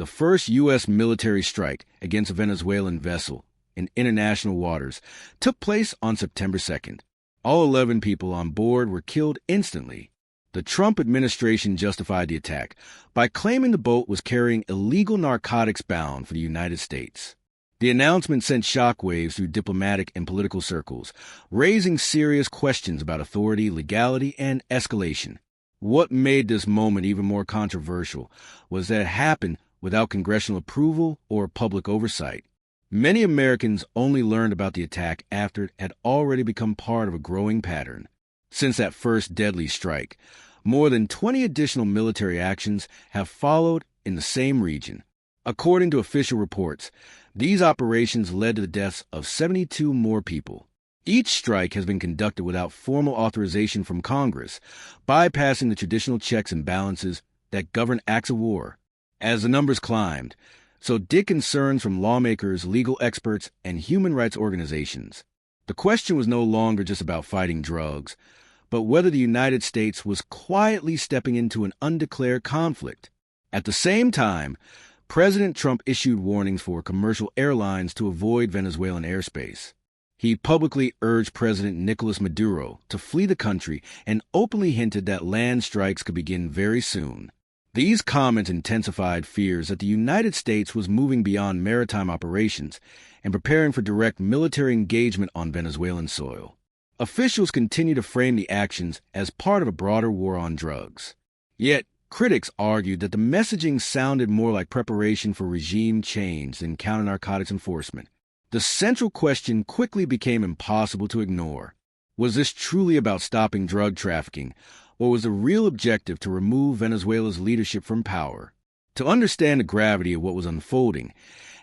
The first U.S. military strike against a Venezuelan vessel in international waters took place on September 2nd. All 11 people on board were killed instantly. The Trump administration justified the attack by claiming the boat was carrying illegal narcotics bound for the United States. The announcement sent shockwaves through diplomatic and political circles, raising serious questions about authority, legality, and escalation. What made this moment even more controversial was that it happened without congressional approval or public oversight. Many Americans only learned about the attack after it had already become part of a growing pattern. Since that first deadly strike, more than 20 additional military actions have followed in the same region. According to official reports, these operations led to the deaths of 72 more people. Each strike has been conducted without formal authorization from Congress, bypassing the traditional checks and balances that govern acts of war. As the numbers climbed, so did concerns from lawmakers, legal experts, and human rights organizations. The question was no longer just about fighting drugs, but whether the United States was quietly stepping into an undeclared conflict. At the same time, President Trump issued warnings for commercial airlines to avoid Venezuelan airspace. He publicly urged President Nicolas Maduro to flee the country and openly hinted that land strikes could begin very soon. These comments intensified fears that the United States was moving beyond maritime operations and preparing for direct military engagement on Venezuelan soil. Officials continue to frame the actions as part of a broader war on drugs. Yet, critics argued that the messaging sounded more like preparation for regime change than counter-narcotics enforcement. The central question quickly became impossible to ignore. Was this truly about stopping drug trafficking, or was the real objective to remove Venezuela's leadership from power? To understand the gravity of what was unfolding,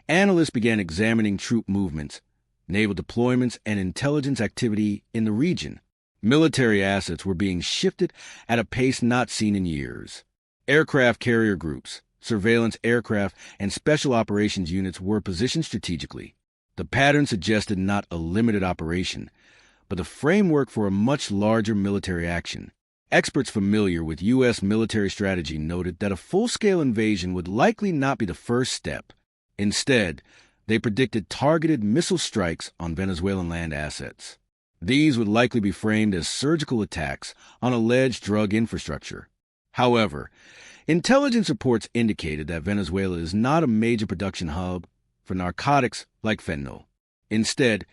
analysts began examining troop movements, naval deployments, and intelligence activity in the region. Military assets were being shifted at a pace not seen in years. Aircraft carrier groups, surveillance aircraft, and special operations units were positioned strategically. The pattern suggested not a limited operation, but the framework for a much larger military action. Experts familiar with U.S. military strategy noted that a full-scale invasion would likely not be the first step. Instead, they predicted targeted missile strikes on Venezuelan land assets. These would likely be framed as surgical attacks on alleged drug infrastructure. However, intelligence reports indicated that Venezuela is not a major production hub for narcotics like fentanyl. Instead,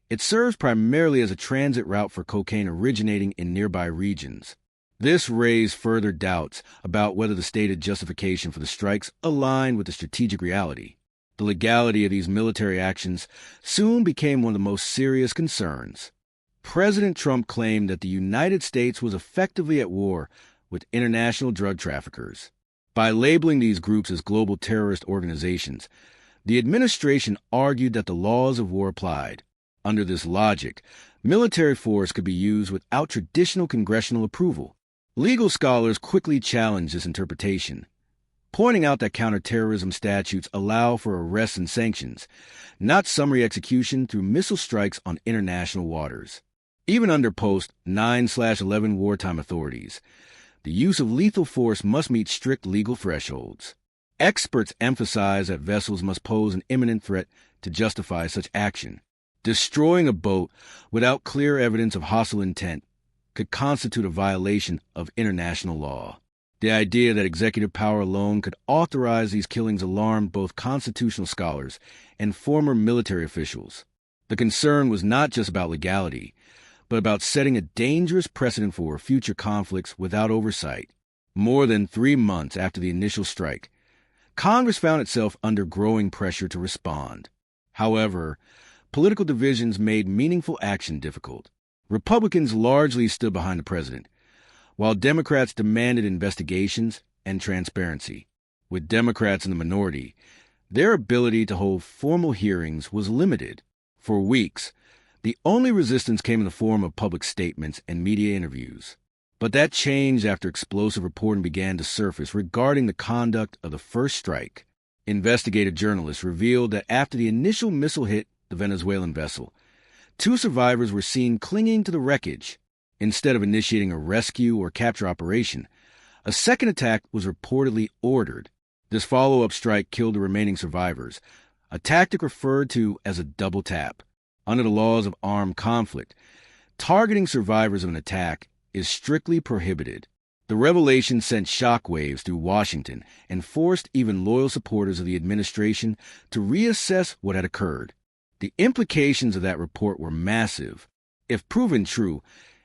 it serves primarily as a transit route for cocaine originating in nearby regions. This raised further doubts about whether the stated justification for the strikes aligned with the strategic reality. The legality of these military actions soon became one of the most serious concerns. President Trump claimed that the United States was effectively at war with international drug traffickers. By labeling these groups as global terrorist organizations, the administration argued that the laws of war applied. Under this logic, military force could be used without traditional congressional approval. Legal scholars quickly challenged this interpretation, pointing out that counterterrorism statutes allow for arrests and sanctions, not summary execution through missile strikes on international waters. Even under post-9/11 wartime authorities, the use of lethal force must meet strict legal thresholds. Experts emphasize that vessels must pose an imminent threat to justify such action. Destroying a boat without clear evidence of hostile intent could constitute a violation of international law. The idea that executive power alone could authorize these killings alarmed both constitutional scholars and former military officials. The concern was not just about legality, but about setting a dangerous precedent for future conflicts without oversight. More than 3 months after the initial strike, Congress found itself under growing pressure to respond. However, political divisions made meaningful action difficult. Republicans largely stood behind the president, while Democrats demanded investigations and transparency. With Democrats in the minority, their ability to hold formal hearings was limited. For weeks, the only resistance came in the form of public statements and media interviews. But that changed after explosive reporting began to surface regarding the conduct of the first strike. Investigative journalists revealed that after the initial missile hit the Venezuelan vessel, 2 survivors were seen clinging to the wreckage. Instead of initiating a rescue or capture operation, a second attack was reportedly ordered. This follow-up strike killed the remaining survivors, a tactic referred to as a double tap. Under the laws of armed conflict, targeting survivors of an attack is strictly prohibited. The revelation sent shockwaves through Washington and forced even loyal supporters of the administration to reassess what had occurred. The implications of that report were massive. If proven true,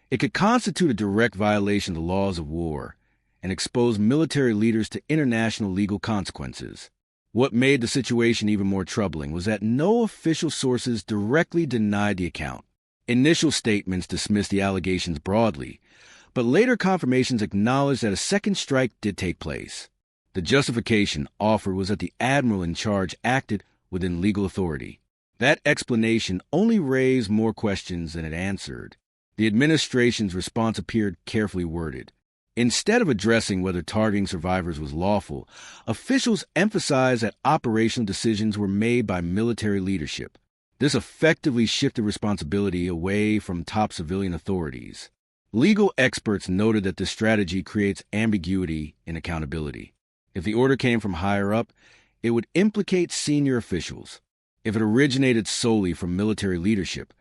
it could constitute a direct violation of the laws of war and expose military leaders to international legal consequences. What made the situation even more troubling was that no official sources directly denied the account. Initial statements dismissed the allegations broadly, but later confirmations acknowledged that a second strike did take place. The justification offered was that the admiral in charge acted within legal authority. That explanation only raised more questions than it answered. The administration's response appeared carefully worded. Instead of addressing whether targeting survivors was lawful, officials emphasized that operational decisions were made by military leadership. This effectively shifted responsibility away from top civilian authorities. Legal experts noted that this strategy creates ambiguity in accountability. If the order came from higher up, it would implicate senior officials. If it originated solely from military leadership,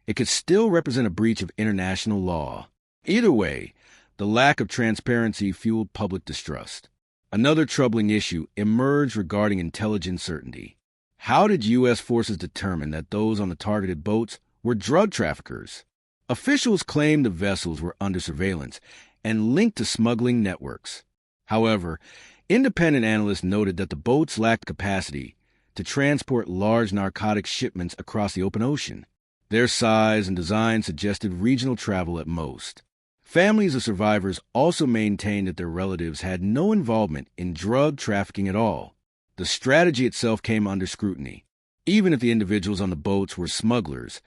it could still represent a breach of international law. Either way, the lack of transparency fueled public distrust. Another troubling issue emerged regarding intelligence certainty. How did U.S. forces determine that those on the targeted boats were drug traffickers? Officials claimed the vessels were under surveillance and linked to smuggling networks. However, independent analysts noted that the boats lacked capacity to transport large narcotic shipments across the open ocean. Their size and design suggested regional travel at most. Families of survivors also maintained that their relatives had no involvement in drug trafficking at all. The strategy itself came under scrutiny. Even if the individuals on the boats were smugglers,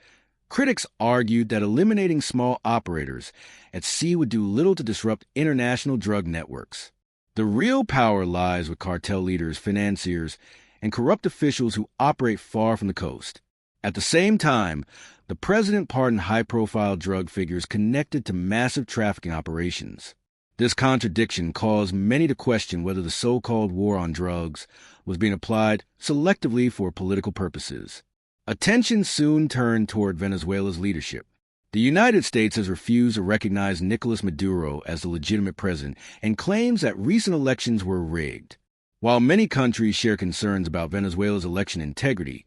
critics argued that eliminating small operators at sea would do little to disrupt international drug networks. The real power lies with cartel leaders, financiers, and corrupt officials who operate far from the coast. At the same time, the president pardoned high-profile drug figures connected to massive trafficking operations. This contradiction caused many to question whether the so-called war on drugs was being applied selectively for political purposes. Attention soon turned toward Venezuela's leadership. The United States has refused to recognize Nicolas Maduro as the legitimate president and claims that recent elections were rigged. While many countries share concerns about Venezuela's election integrity,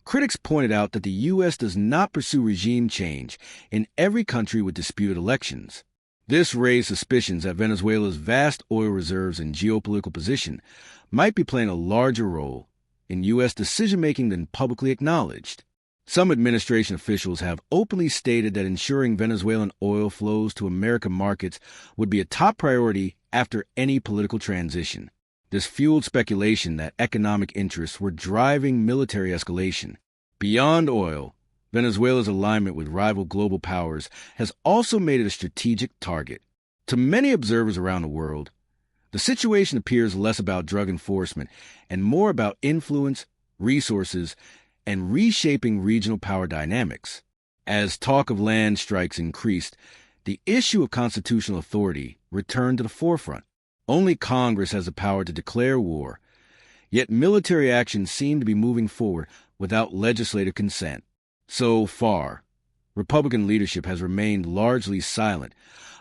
critics pointed out that the U.S. does not pursue regime change in every country with disputed elections. This raised suspicions that Venezuela's vast oil reserves and geopolitical position might be playing a larger role in U.S. decision-making than publicly acknowledged. Some administration officials have openly stated that ensuring Venezuelan oil flows to American markets would be a top priority after any political transition. This fueled speculation that economic interests were driving military escalation. Beyond oil, Venezuela's alignment with rival global powers has also made it a strategic target. To many observers around the world, the situation appears less about drug enforcement and more about influence, resources, and reshaping regional power dynamics. As talk of land strikes increased, the issue of constitutional authority returned to the forefront. Only Congress has the power to declare war, yet military action seemed to be moving forward without legislative consent. So far, Republican leadership has remained largely silent,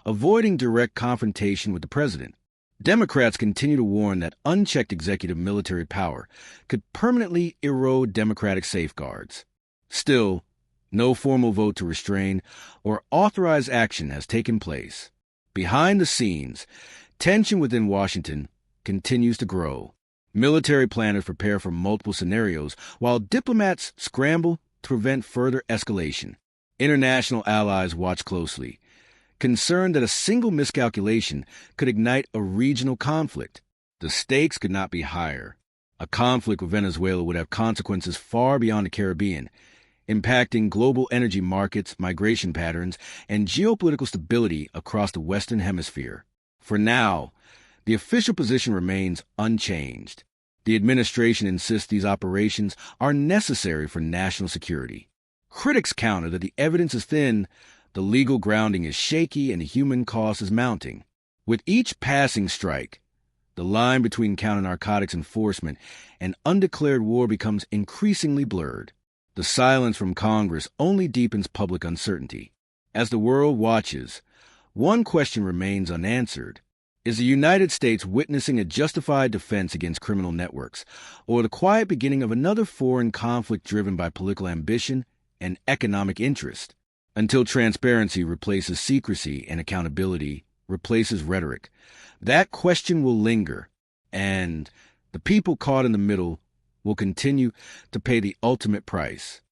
avoiding direct confrontation with the president. Democrats continue to warn that unchecked executive military power could permanently erode democratic safeguards. Still, no formal vote to restrain or authorize action has taken place. Behind the scenes, tension within Washington continues to grow. Military planners prepare for multiple scenarios, while diplomats scramble to prevent further escalation. International allies watch closely, concerned that a single miscalculation could ignite a regional conflict. The stakes could not be higher. A conflict with Venezuela would have consequences far beyond the Caribbean, impacting global energy markets, migration patterns, and geopolitical stability across the Western Hemisphere. For now, the official position remains unchanged. The administration insists these operations are necessary for national security. Critics counter that the evidence is thin, the legal grounding is shaky, and the human cost is mounting. With each passing strike, The line between counter-narcotics enforcement and undeclared war becomes increasingly blurred. The silence from Congress only deepens public uncertainty. As the world watches, one question remains unanswered. Is the United States witnessing a justified defense against criminal networks, or the quiet beginning of another foreign conflict driven by political ambition and economic interest? Until transparency replaces secrecy and accountability replaces rhetoric, that question will linger, and the people caught in the middle will continue to pay the ultimate price.